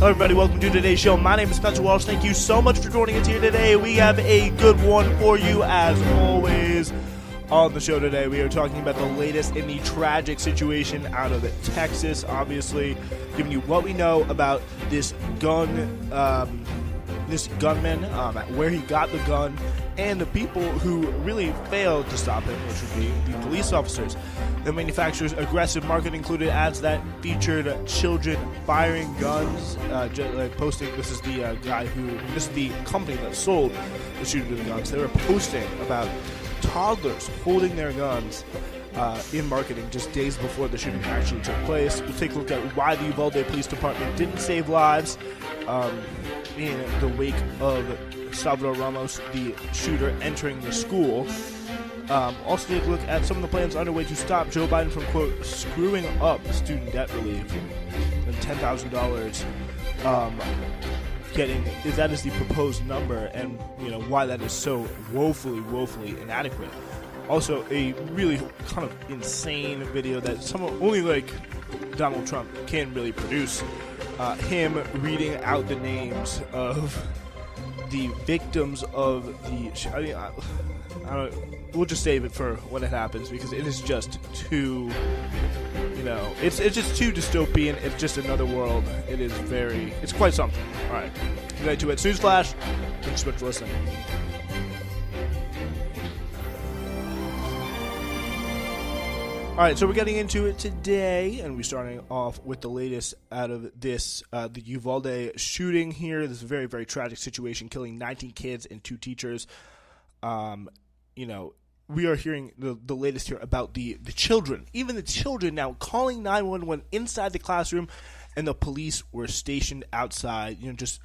Hello everybody, welcome to today's show. My name is Spencer Walsh. Thank you so much for joining us here today. We have a good one for you as always. On the show today, we are talking about the latest in the tragic situation out of Texas, obviously giving you what we know about this gunman, where he got the gun, and the people who really failed to stop him, which would be the police officers. The manufacturer's aggressive marketing included ads that featured children firing guns, posting. This is the this is the company that sold the shooter to the guns. They were posting about toddlers holding their guns in marketing just days before the shooting actually took place. We'll take a look at why the Uvalde Police Department didn't save lives in the wake of Salvador Ramos, the shooter, entering the school. Also take a look at some of the plans underway to stop Joe Biden from, quote, screwing up student debt relief and $10,000 that is the proposed number, and why that is so woefully inadequate. Also, a really kind of insane video that only like Donald Trump can really produce. Him reading out the names of the victims of the. I don't. We'll just save it for when it happens because it is just too. It's just too dystopian. It's just another world. It's quite something. All right, get to it. Snooze Flash. Thanks so much for listening. All right, so we're getting into it today, and we're starting off with the latest out of this, the Uvalde shooting here. This is a very, very tragic situation, killing 19 kids and 2 teachers. We are hearing the latest here about the children, even the children now calling 911 inside the classroom, and the police were stationed outside, just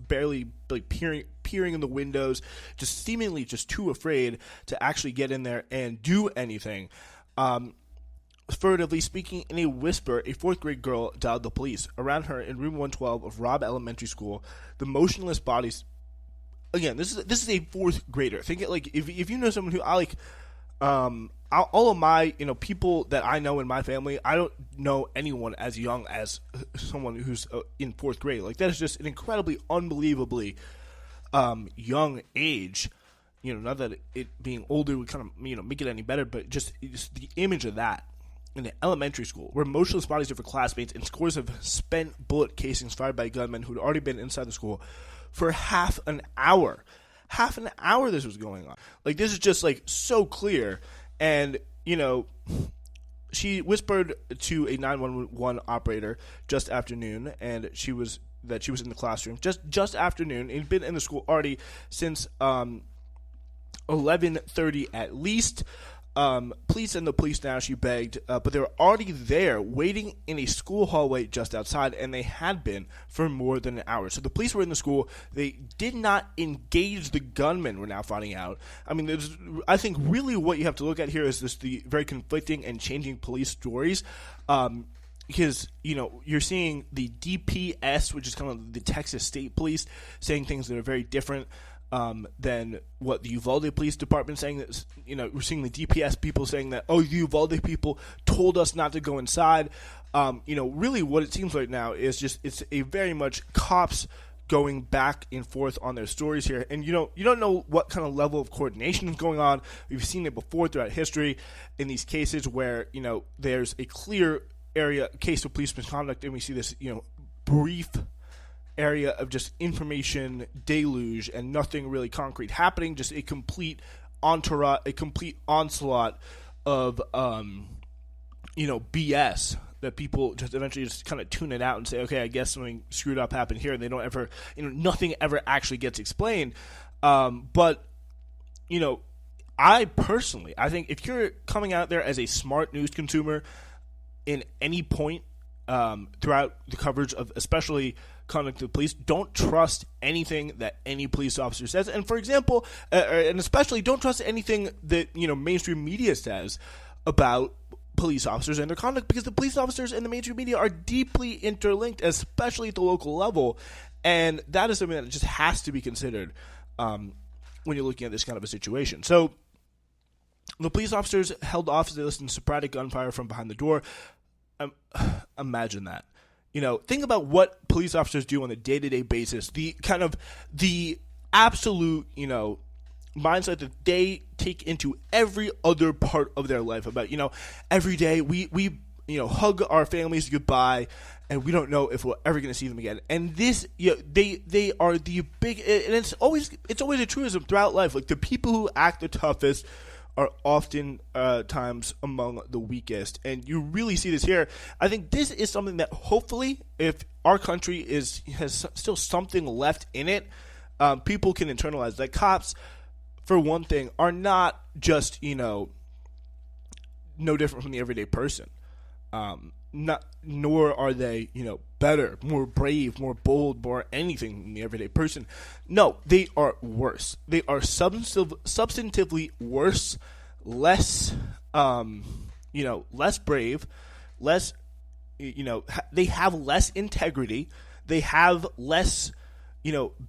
barely peering in the windows, just seemingly just too afraid to actually get in there and do anything. Furtively speaking in a whisper, a 4th grade girl dialed the police. Around her in room 112 of Robb Elementary School, the motionless bodies. Again, this is a 4th grader. Think it like if you know someone who all of my people that I know in my family, I don't know anyone as young as someone who's in 4th grade. Like that is just an incredibly, unbelievably young age. Not that it being older would kind of make it any better, but just the image of that in an elementary school where motionless bodies of her classmates and scores of spent bullet casings fired by gunmen who had already been inside the school for half an hour. Half an hour this was going on. Like, this is just, so clear. And, she whispered to a 911 operator just after noon, and she was in the classroom just after noon. He'd been in the school already since 11:30 at least. Please send the police now, she begged, but they were already there waiting in a school hallway just outside, and they had been for more than an hour. So the police were in the school. They did not engage the gunmen, we're now finding out. I mean, I think really what you have to look at here is the very conflicting and changing police stories. Because, you're seeing the DPS, which is kind of the Texas State Police, saying things that are very different than what the Uvalde Police Department saying. That we're seeing the DPS people saying that, the Uvalde people told us not to go inside. Really what it seems right now is it's a very much cops going back and forth on their stories here, and you don't know what kind of level of coordination is going on. We've seen it before throughout history in these cases where there's a clear case of police misconduct, and we see this brief area of just information deluge and nothing really concrete happening, just a complete entourage, a complete onslaught of BS that people just eventually just kind of tune it out and say, okay, I guess something screwed up happened here, and they don't ever, nothing ever actually gets explained. But I think if you're coming out there as a smart news consumer in any point throughout the coverage of especially conduct of the police, don't trust anything that any police officer says. And for example, and especially don't trust anything that mainstream media says about police officers and their conduct, because the police officers and the mainstream media are deeply interlinked, especially at the local level. And that is something that just has to be considered when you're looking at this kind of a situation. So the police officers held off as they listened to sporadic gunfire from behind the door. Imagine that. Think about what police officers do on a day-to-day basis. The absolute, mindset that they take into every other part of their life about, every day we hug our families goodbye, and we don't know if we're ever going to see them again. And this, they are the big, and it's always a truism throughout life. Like, the people who act the toughest are often times among the weakest, and you really see this here. I think this is something that hopefully, if our country has still something left in it, people can internalize that cops, for one thing, are not just no different from the everyday person. Nor are they, better, more brave, more bold, more anything than the everyday person. No, they are worse. They are substantively worse, less, less brave, less, they have less integrity. They have less,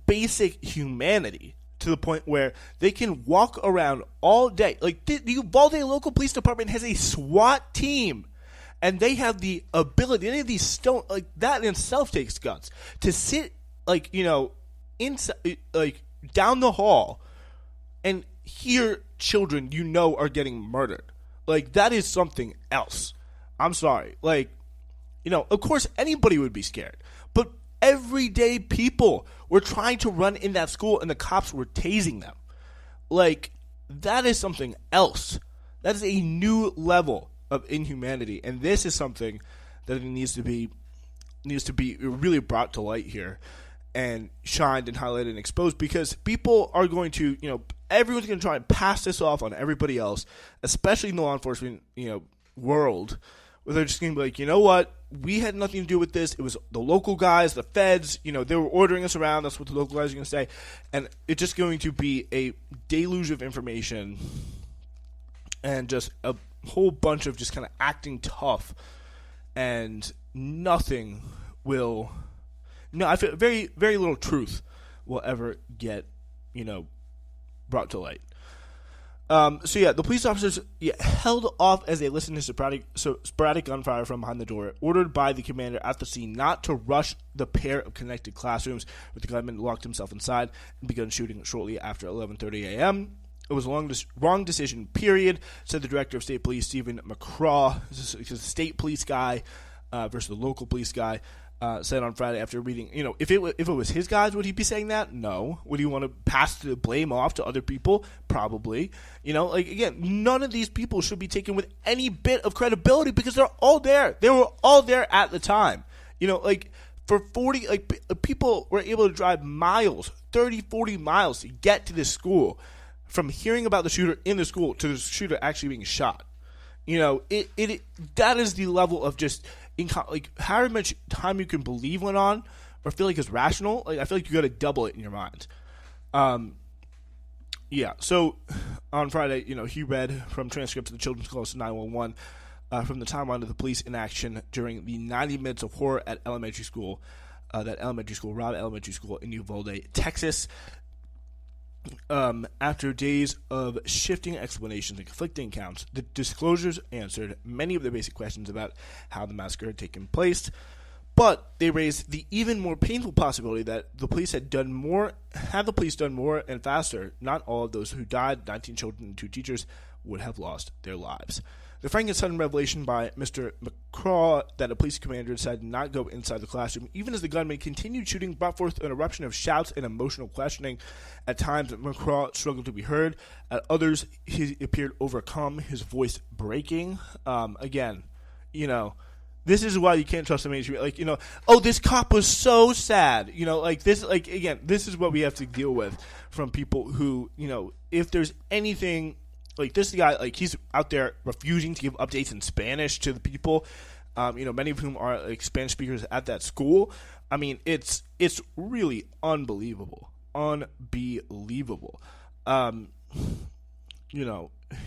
basic humanity, to the point where they can walk around all day. Like, the Uvalde local police department has a SWAT team. And they have the ability, any of these that in itself takes guts, to sit, inside, down the hall and hear children are getting murdered. Like, that is something else. I'm sorry. Of course anybody would be scared. But everyday people were trying to run in that school and the cops were tasing them. That is something else. That is a new level of inhumanity, and this is something that needs to be really brought to light here and shined and highlighted and exposed, because people are going to, everyone's going to try and pass this off on everybody else, especially in the law enforcement, world, where they're just going to be like, you know what, we had nothing to do with this. It was the local guys, the feds, they were ordering us around. That's what the local guys are going to say, and it's just going to be a deluge of information and just a whole bunch of just kind of acting tough, and nothing will. I feel very, very little truth will ever get, brought to light. The police officers held off as they listened to sporadic gunfire from behind the door, ordered by the commander at the scene not to rush the pair of connected classrooms, where the gunman locked himself inside and began shooting shortly after 11:30 a.m. It was a wrong decision, period, said the director of state police, Stephen McCraw. This is the state police guy versus the local police guy, said on Friday after reading, if it was his guys, would he be saying that? No. Would he want to pass the blame off to other people? Probably. Again, none of these people should be taken with any bit of credibility, because they're all there. They were all there at the time. For 40, people were able to drive miles, 30, 40 miles to get to this school, from hearing about the shooter in the school to the shooter actually being shot. That is the level of just, however much time you can believe went on or feel like it's rational. I feel like you got to double it in your mind. So on Friday, he read from transcripts of the children's calls to 911 from the timeline of the police in action during the 90 minutes of horror at Robb Elementary School in Uvalde, Texas. After days of shifting explanations and conflicting accounts, the disclosures answered many of the basic questions about how the massacre had taken place, but they raised the even more painful possibility that the police had done more and faster, not all of those who died, 19 children and 2 teachers, would have lost their lives. The frank and sudden revelation by Mr. McCraw that a police commander decided not to go inside the classroom, even as the gunman continued shooting, brought forth an eruption of shouts and emotional questioning. At times, McCraw struggled to be heard. At others, he appeared overcome, his voice breaking. This is why you can't trust the mainstream. This cop was so sad. This is what we have to deal with from people who, if there's anything. This guy, he's out there refusing to give updates in Spanish to the people, many of whom are Spanish speakers at that school. It's really unbelievable.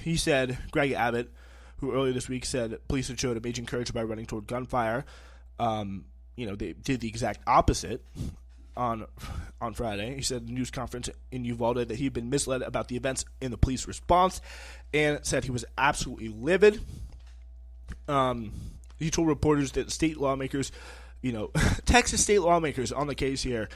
He said, Greg Abbott, who earlier this week said police had showed amazing courage by running toward gunfire, they did the exact opposite. On Friday, he said at the news conference in Uvalde that he had been misled about the events in the police response, and said he was absolutely livid. He told reporters that state lawmakers, Texas state lawmakers on the case here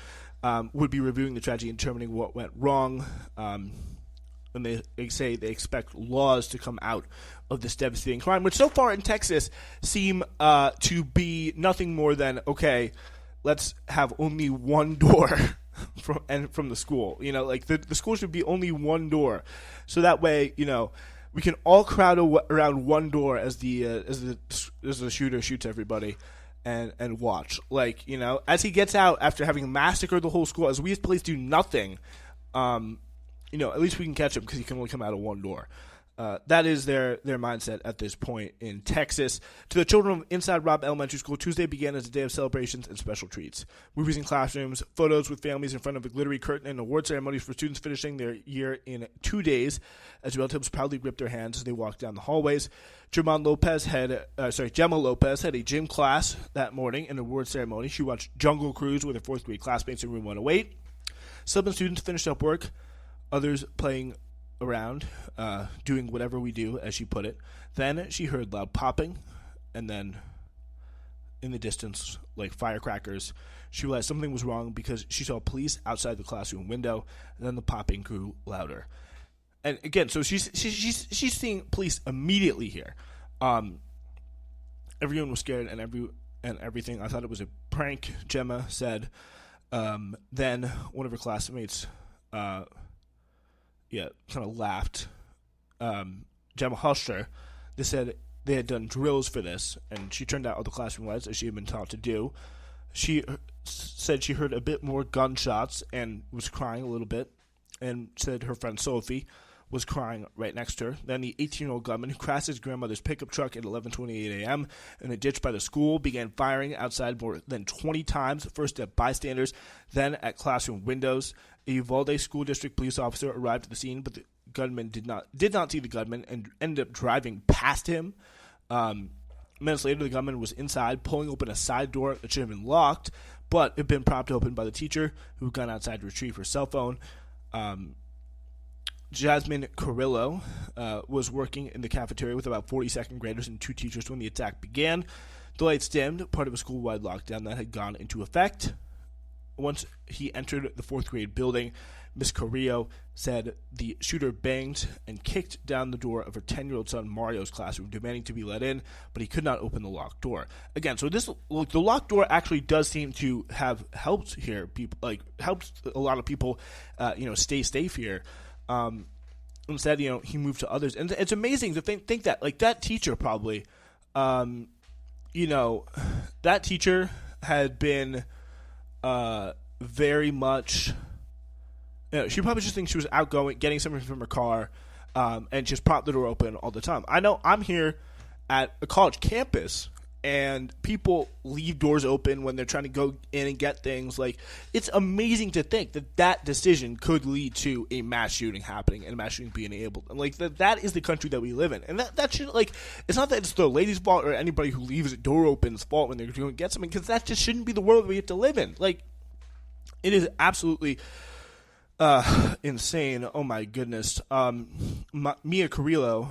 would be reviewing the tragedy and determining what went wrong. And they say they expect laws to come out of this devastating crime, which so far in Texas seem to be nothing more than, okay, let's have only one door from the school. The school should be only one door, so that way we can all crowd around one door as the shooter shoots everybody. And watch, as he gets out after having massacred the whole school, as we as police do nothing, at least we can catch him because he can only come out of one door. That is their mindset at this point in Texas. To the children of Inside Robb Elementary School, Tuesday began as a day of celebrations and special treats. Movies in classrooms, photos with families in front of a glittery curtain, and award ceremonies for students finishing their year in 2 days, as relatives proudly gripped their hands as they walked down the hallways. Gemma Lopez had a gym class that morning, an award ceremony. She watched Jungle Cruise with her fourth grade classmates in room 108. Some students finished up work, others playing around, doing whatever we do, as she put it. Then she heard loud popping, and then in the distance, like firecrackers. She realized something was wrong because she saw police outside the classroom window, and then the popping grew louder. And again, so she's seeing police immediately here. Everyone was scared and everything. I thought it was a prank, Gemma said. Then one of her classmates kind of laughed. Gemma hushed her. They said they had done drills for this, and she turned out all the classroom lights as she had been taught to do. She said she heard a bit more gunshots and was crying a little bit, and said her friend Sophie was crying right next to her. Then the 18-year-old gunman who crashed his grandmother's pickup truck at 11:28 a.m. in a ditch by the school began firing outside more than 20 times, first at bystanders, then at classroom windows. A Uvalde School District police officer arrived at the scene, but the gunman did not see the gunman and ended up driving past him. Minutes later, the gunman was inside, pulling open a side door that should have been locked, but had been propped open by the teacher, who had gone outside to retrieve her cell phone. Jasmine Carrillo was working in the cafeteria with about 40 second graders and 2 teachers when the attack began. The lights dimmed, part of a school-wide lockdown that had gone into effect. Once he entered the 4th grade building, Miss Carrillo said the shooter banged and kicked down the door of her 10-year-old son Mario's classroom, demanding to be let in, but he could not open the locked door. Again, so the locked door actually does seem to have helped here. Helped a lot of people, stay safe here. Instead, he moved to others, and it's amazing to think that, that teacher probably, that teacher had been, very much, she probably just thinks she was outgoing, getting something from her car, and just propped the door open all the time. I know I'm here at a college campus, and people leave doors open when they're trying to go in and get things. It's amazing to think that decision could lead to a mass shooting happening and a mass shooting being enabled. And that is the country that we live in. And that should, it's not that it's the lady's fault or anybody who leaves a door open's fault when they're going to get something, because that just shouldn't be the world we have to live in. It is absolutely insane. Oh my goodness. Mia Cirillo,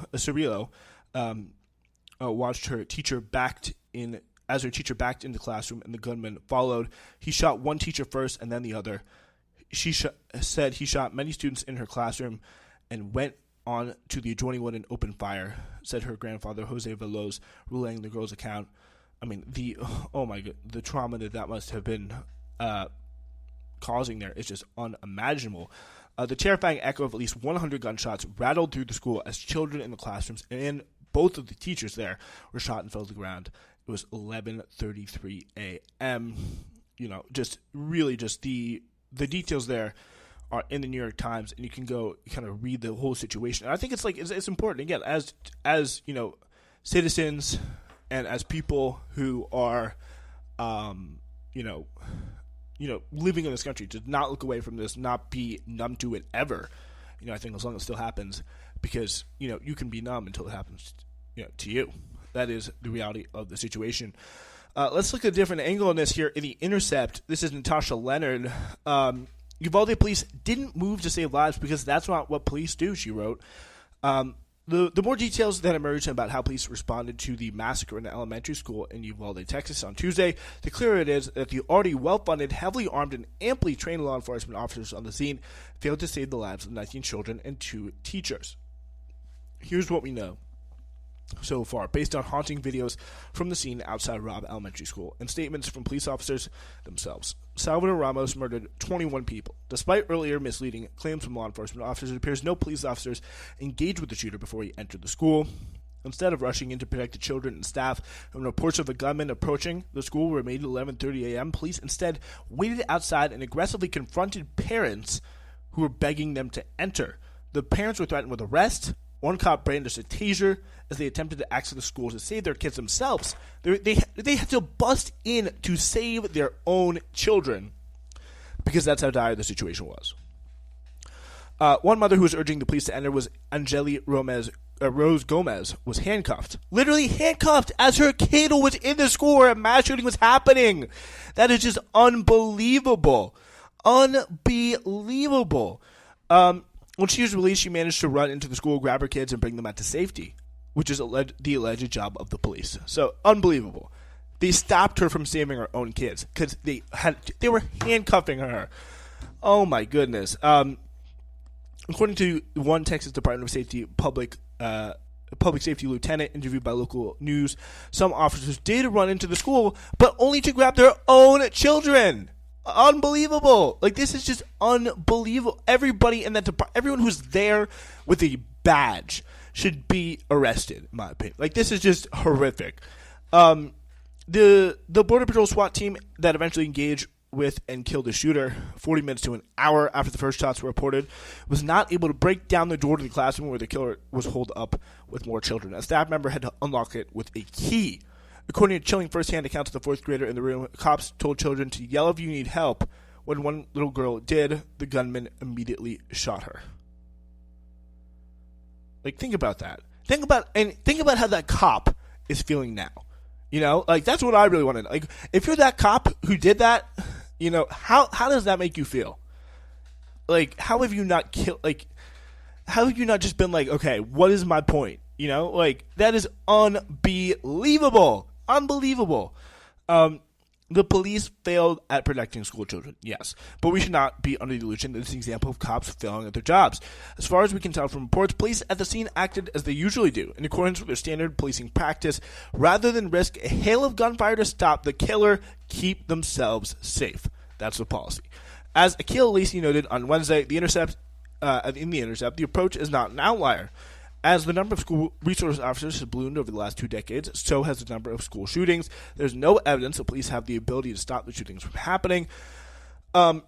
watched her teacher backed in the classroom, and the gunman followed. He shot one teacher first and then the other. She said he shot many students in her classroom and went on to the adjoining one and opened fire, said her grandfather, Jose Veloz, relaying the girl's account. I mean, the trauma that must have been causing there is just unimaginable. The terrifying echo of at least 100 gunshots rattled through the school as children in the classrooms and both of the teachers there were shot and fell to the ground. It was 11:33 a.m. Just the details there are in the New York Times, and you can go kind of read the whole situation. And I think it's important, again, as citizens and as people who are living in this country, to not look away from this, not be numb to it ever. I think as long as it still happens, because you can be numb until it happens to you. That is the reality of the situation. Let's look at a different angle on this here in The Intercept. This is Natasha Leonard. Uvalde police didn't move to save lives because that's not what police do, she wrote. The more details that emerged about how police responded to the massacre in the elementary school in Uvalde, Texas on Tuesday, the clearer it is that the already well-funded, heavily armed, and amply trained law enforcement officers on the scene failed to save the lives of 19 children and 2 teachers. Here's what we know so far, based on haunting videos from the scene outside Robb Elementary School and statements from police officers themselves. Salvador Ramos murdered 21 people. Despite earlier misleading claims from law enforcement officers, it appears no police officers engaged with the shooter before he entered the school. Instead of rushing in to protect the children and staff, and reports of a gunman approaching the school were made at 11:30 a.m., police instead waited outside and aggressively confronted parents who were begging them to enter. The parents were threatened with arrest. One cop brandished a taser as they attempted to access the school to save their kids themselves. They had to bust in to save their own children because that's how dire the situation was. One mother who was urging the police to enter was Angeli Rose Gomez, was handcuffed. Literally handcuffed as her kid was in the school where a mass shooting was happening. That is just unbelievable. Unbelievable. When she was released, she managed to run into the school, grab her kids, and bring them out to safety, which is the alleged job of the police. So, unbelievable. They stopped her from saving her own kids because they were handcuffing her. Oh, my goodness. According to one Texas Department of Safety public safety lieutenant interviewed by local news, some officers did run into the school, but only to grab their own children. Unbelievable. Like, this is just unbelievable. Everybody in that department, everyone who's there with a badge should be arrested, in my opinion. Like, this is just horrific. The Border Patrol SWAT team that eventually engaged with and killed the shooter 40 minutes to an hour after the first shots were reported was not able to break down the door to the classroom where the killer was holed up with more children. A staff member had to unlock it with a key. According to chilling first-hand accounts of the 4th grader in the room, cops told children to yell if you need help. When one little girl did, the gunman immediately shot her. Like, think about that. Think about how that cop is feeling now. You know, like, that's what I really want to know. Like, if you're that cop who did that, you know, how does that make you feel? Like, how have you not just been like, okay, what is my point? You know, like, that is unbelievable. Unbelievable. The police failed at protecting school children, yes, but we should not be under the illusion that this is an example of cops failing at their jobs. As far as we can tell from reports, police at the scene acted as they usually do, in accordance with their standard policing practice. Rather than risk a hail of gunfire to stop the killer, keep themselves safe. That's the policy. As Akil Lacey noted on Wednesday, in The Intercept, the approach is not an outlier. As the number of school resource officers has ballooned over the last 2 decades, so has the number of school shootings. There's no evidence that police have the ability to stop the shootings from happening. The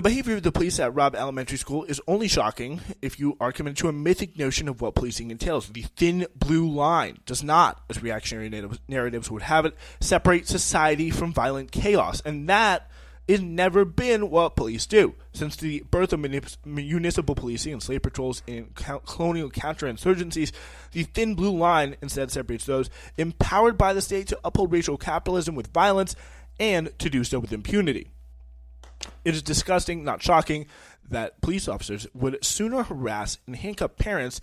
behavior of the police at Robb Elementary School is only shocking if you are committed to a mythic notion of what policing entails. The thin blue line does not, as reactionary narratives would have it, separate society from violent chaos, and that has never been what police do. Since the birth of municipal policing and slave patrols in colonial counterinsurgencies, the thin blue line instead separates those empowered by the state to uphold racial capitalism with violence and to do so with impunity. It is disgusting, not shocking, that police officers would sooner harass and handcuff parents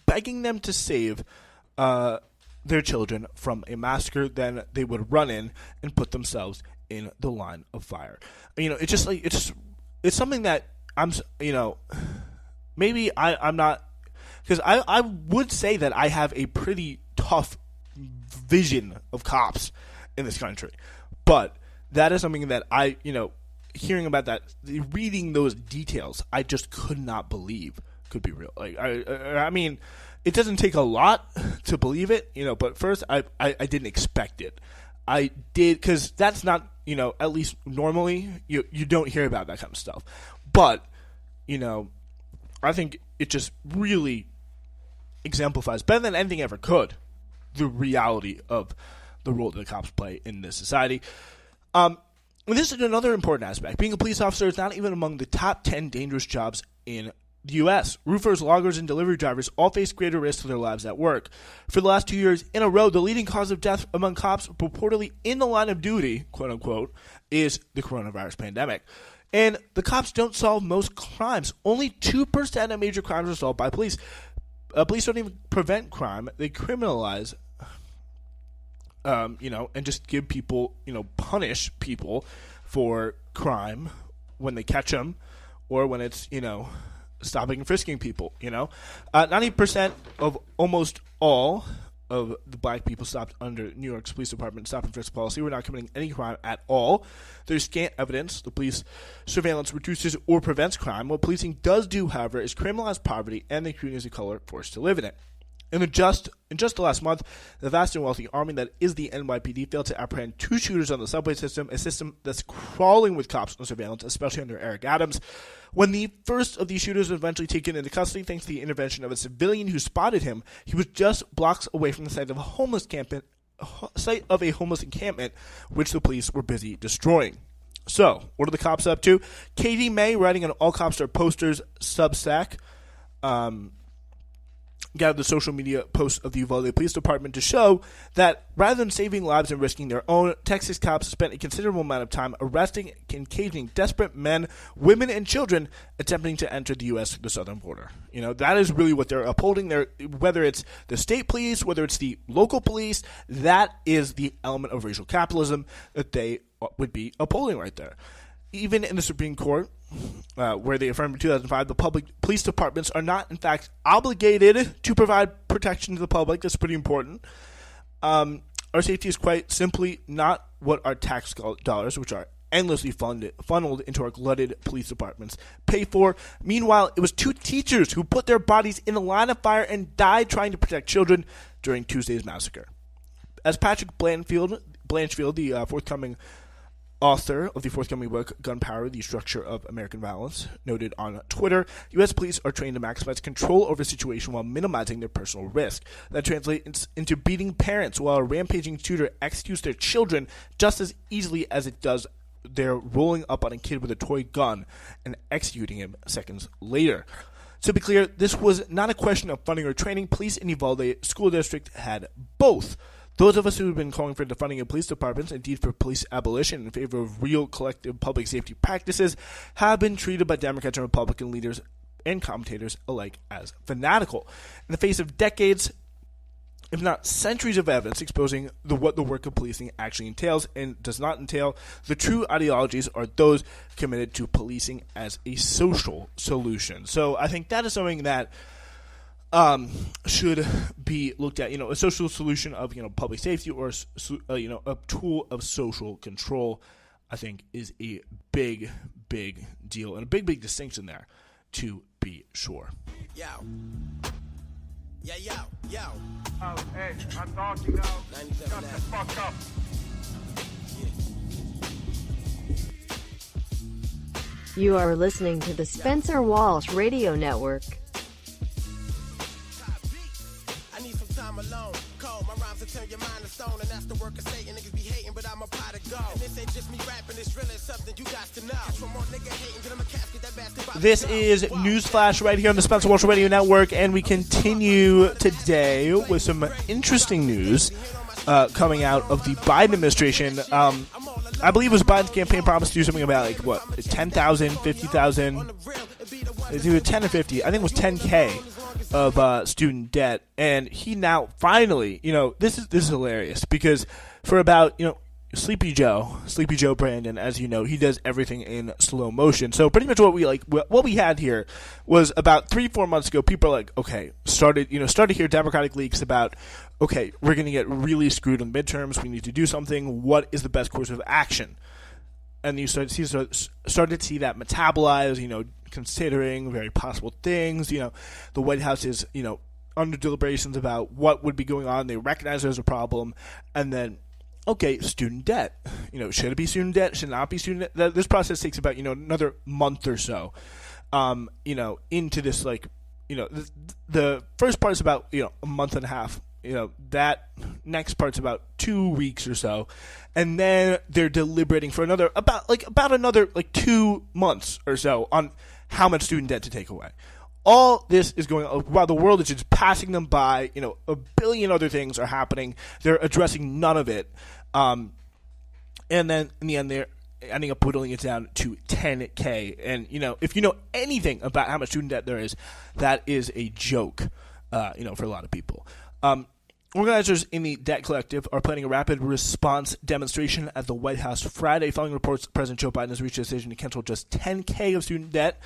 begging them to save their children from a massacre than they would run in and put themselves in the line of fire. You know, it's something that I'm not, because I would say that I have a pretty tough vision of cops in this country, but that is something that hearing about that, reading those details, I just could not believe could be real. Like, I mean, it doesn't take a lot to believe it, but first I didn't expect it. I did, because that's not, at least normally, you don't hear about that kind of stuff. But, I think it just really exemplifies, better than anything ever could, the reality of the role that the cops play in this society. This is another important aspect. Being a police officer is not even among the top 10 dangerous jobs in the U.S. Roofers, loggers, and delivery drivers all face greater risk to their lives at work. For the last 2 years in a row, the leading cause of death among cops purportedly in the line of duty, quote-unquote, is the coronavirus pandemic. And the cops don't solve most crimes. Only 2% of major crimes are solved by police. Police don't even prevent crime; they criminalize. And just give people, punish people for crime when they catch them, or when it's, stopping and frisking people. 90% of almost all of the black people stopped under New York's police department stop and frisk policy were not committing any crime at all. There's scant evidence the police surveillance reduces or prevents crime. What policing does do, however, is criminalize poverty and the communities of color forced to live in it. In just the last month, the vast and wealthy army that is the NYPD failed to apprehend 2 shooters on the subway system, a system that's crawling with cops on surveillance, especially under Eric Adams. When the first of these shooters was eventually taken into custody thanks to the intervention of a civilian who spotted him, he was just blocks away from the site of a homeless encampment, which the police were busy destroying. So, what are the cops up to? Katie May, writing on All Cops Are Posters Substack, gathered the social media posts of the Uvalde Police Department to show that rather than saving lives and risking their own, Texas cops spent a considerable amount of time arresting and caging desperate men, women, and children attempting to enter the U.S. through the southern border. That is really what they're upholding. Whether it's the state police, whether it's the local police, that is the element of racial capitalism that they would be upholding right there. Even in the Supreme Court, where they affirmed in 2005, the public police departments are not, in fact, obligated to provide protection to the public. That's pretty important. Our safety is quite simply not what our tax dollars, which are endlessly funneled into our glutted police departments, pay for. Meanwhile, it was 2 teachers who put their bodies in a line of fire and died trying to protect children during Tuesday's massacre. As Patrick Blanchfield, the forthcoming author of the forthcoming book, Gunpowder, The Structure of American Violence, noted on Twitter, U.S. police are trained to maximize control over a situation while minimizing their personal risk. That translates into beating parents while a rampaging shooter executes their children just as easily as it does their rolling up on a kid with a toy gun and executing him seconds later. To be clear, this was not a question of funding or training. Police in Uvalde School District had both. Those of us who have been calling for defunding of police departments, indeed for police abolition in favor of real collective public safety practices, have been treated by Democrats and Republican leaders and commentators alike as fanatical. In the face of decades, if not centuries of evidence exposing what the work of policing actually entails and does not entail, the true ideologies are those committed to policing as a social solution. So I think that is something that should be looked at, a social solution of, public safety or, a tool of social control, I think is a big, big deal and a big, big distinction there, to be sure. Yo. Yeah, yo, yo. Oh, hey, I'm talking now. Shut the fuck up. You are listening to the Spencer Walsh Radio Network. Alone, cold. My rhymes will turn your mind to stone, and that's the work of Satan. Niggas be hating, but I'm a pot of gold. And this ain't just me rapping, it's really something you got to know. From more nigga hating, get him a casket, that basketball. This is Newsflash right here on the Spencer Walsh Radio Network, and we continue today with some interesting news coming out of the Biden administration. I believe it was Biden's campaign promise to do something about 10,000, 50,000. It's either 10 or 50. I think it was 10K of student debt, and he now finally, this is hilarious because for about Sleepy Joe Brandon, as you know, he does everything in slow motion. So pretty much what we had here was about 3-4 months ago. People are started to hear Democratic leaks about, okay, we're going to get really screwed on midterms. We need to do something. What is the best course of action? And you started to see that metabolize, considering very possible things. The White House is, under deliberations about what would be going on. They recognize there's a problem. And then, okay, student debt. Should it be student debt? Should it not be student debt? This process takes about, another month or so, into this, the first part is about, a month and a half. That next part's about 2 weeks or so, and then they're deliberating for another about another 2 months or so on how much student debt to take away. All this is going on while the world is just passing them by. A billion other things are happening. They're addressing none of it, and then in the end they're ending up whittling it down to 10K. And if you know anything about how much student debt there is, that is a joke. for a lot of people. Organizers in the Debt Collective are planning a rapid response demonstration at the White House Friday following reports President Joe Biden has reached a decision to cancel just $10K of student debt,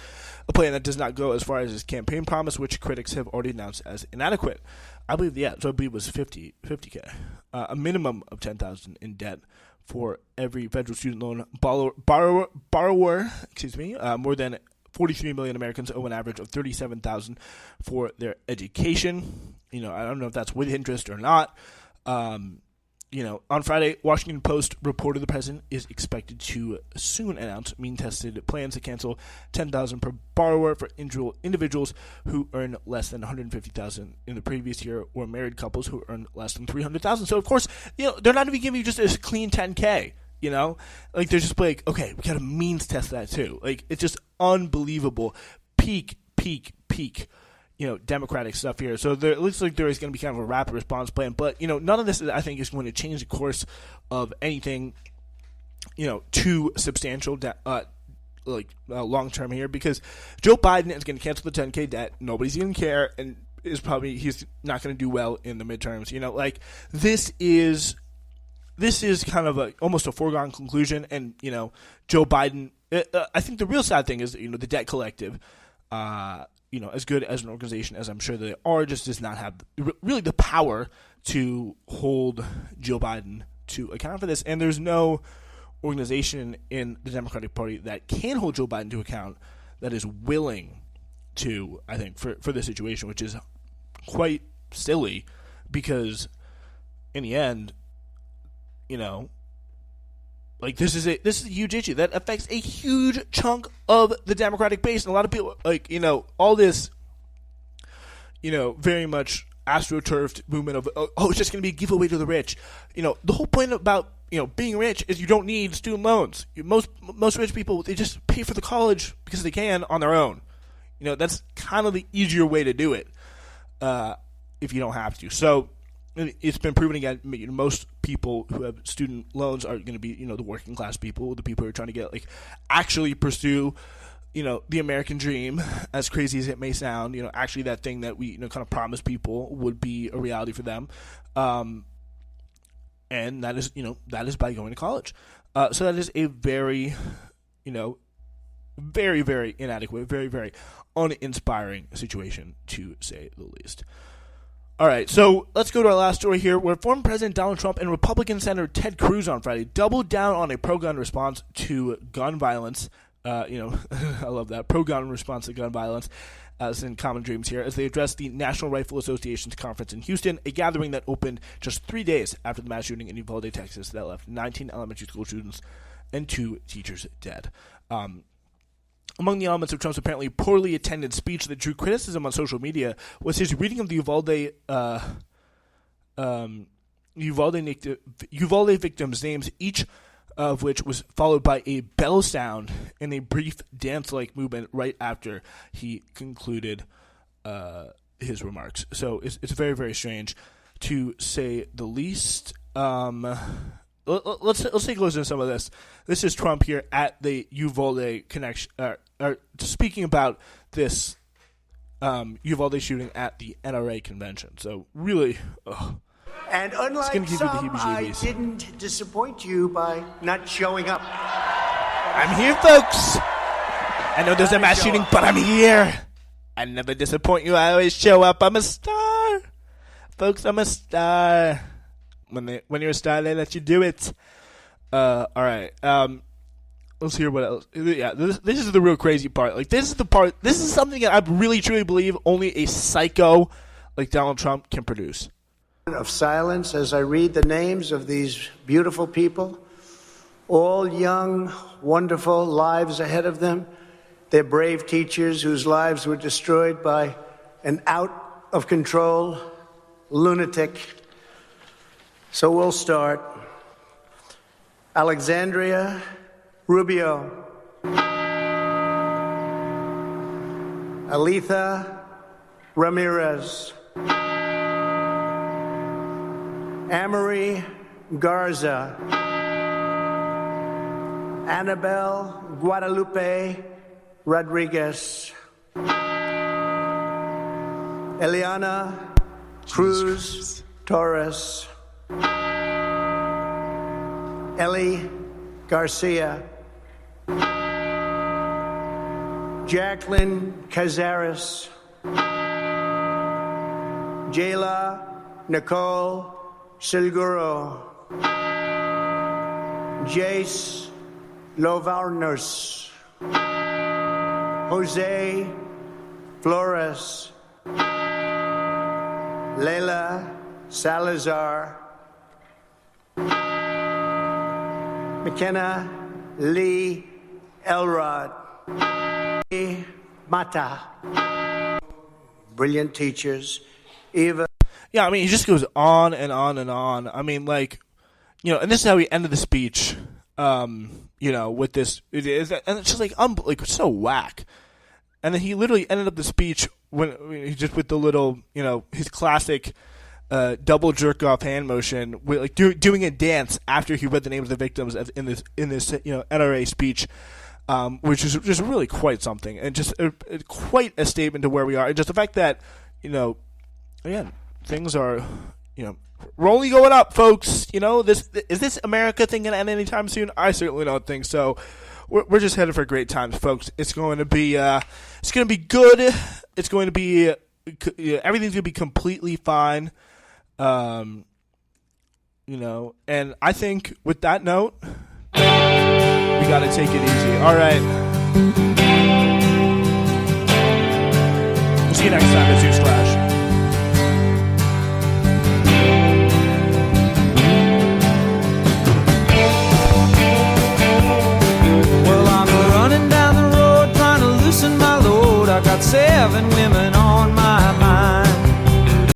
a plan that does not go as far as his campaign promise, which critics have already announced as inadequate. I believe it was $50K, a minimum of $10,000 in debt for every federal student loan borrower. More than 43 million Americans owe an average of $37,000 for their education. I don't know if that's with interest or not. On Friday, Washington Post reported the president is expected to soon announce mean-tested plans to cancel $10,000 per borrower for individuals who earn less than $150,000 in the previous year, or married couples who earn less than $300,000. So, of course, they're not even giving you just a clean $10K. They're just like, okay, we got to means test that too. It's just unbelievable. Peak. Democratic stuff here. So it looks like there is going to be kind of a rapid response plan, but none of this I think is going to change the course of anything, too substantial, long term here, because Joe Biden is going to cancel the $10K debt. Nobody's going to care, and he's not going to do well in the midterms. This is kind of almost a foregone conclusion, and Joe Biden. I think the real sad thing is the Debt Collective. As good as an organization as I'm sure they are, just does not have really the power to hold Joe Biden to account for this. And there's no organization in the Democratic Party that can hold Joe Biden to account that is willing to, I think, for this situation, which is quite silly because in the end, this is a huge issue that affects a huge chunk of the Democratic base, and a lot of people all this, very much astroturfed movement of it's just going to be a giveaway to the rich. The whole point about being rich is you don't need student loans. Most rich people, they just pay for the college because they can on their own. That's kind of the easier way to do it if you don't have to. So. It's been proven again. Most people who have student loans are going to be, the working class people, the people who are trying to get actually pursue, the American dream. As crazy as it may sound, actually that thing that we kind of promised people would be a reality for them, and that is by going to college. So that is a very, very, very inadequate, very, very uninspiring situation to say the least. All right, so let's go to our last story here, where former President Donald Trump and Republican Senator Ted Cruz on Friday doubled down on a pro-gun response to gun violence. I love that, pro-gun response to gun violence, as in common dreams here, as they addressed the National Rifle Association's conference in Houston, a gathering that opened just 3 days after the mass shooting in Uvalde, Texas, that left 19 elementary school students and 2 teachers dead. Among the elements of Trump's apparently poorly attended speech that drew criticism on social media was his reading of the Uvalde victims' names, each of which was followed by a bell sound and a brief dance-like movement right after he concluded his remarks. So it's very, very strange, to say the least. Let's take a listen to some of this. This is Trump here at the Uvalde connection, speaking about this Uvalde shooting at the NRA convention. So really, and unlike some, I didn't disappoint you by not showing up. I'm here, folks. I know there's a mass shooting, but I'm here. I never disappoint you. I always show up. I'm a star, folks. I'm a star. When you're a star, they let you do it. All right. Let's hear what else. Yeah, this is the real crazy part. This is the part. This is something that I really truly believe only a psycho like Donald Trump can produce. Of silence as I read the names of these beautiful people, all young, wonderful lives ahead of them. They're brave teachers whose lives were destroyed by an out-of-control lunatic. So we'll start. Alexandria Rubio. Alitha Ramirez. Amory Garza. Annabelle Guadalupe Rodriguez. Eliana Cruz Torres, Ellie Garcia, Jacqueline Cazares, Jayla Nicole Silguro, Jace Lovarnos, Jose Flores, Leila Salazar, McKenna Lee Elrod, Mata, brilliant teachers, Eva. Yeah, I mean, he just goes on and on and on. I mean, like, you know, and this is how he ended the speech, you know, with this, and it's just like so whack. And then he literally ended up the speech when just with the little, you know, his classic double jerk off hand motion, with like doing a dance after he read the names of the victims in this you know NRA speech, which is just really quite something, and just quite a statement to where we are, and just the fact that, you know, again, things are, you know, we're only going up, folks. You know, is this America thing going to end anytime soon? I certainly don't think so. We're just headed for great times, folks. It's going to be good. It's going to be everything's going to be completely fine. You know, and I think with that note, we got to take it easy. All right. We'll see you next time at Newsflash. I got 7 women on my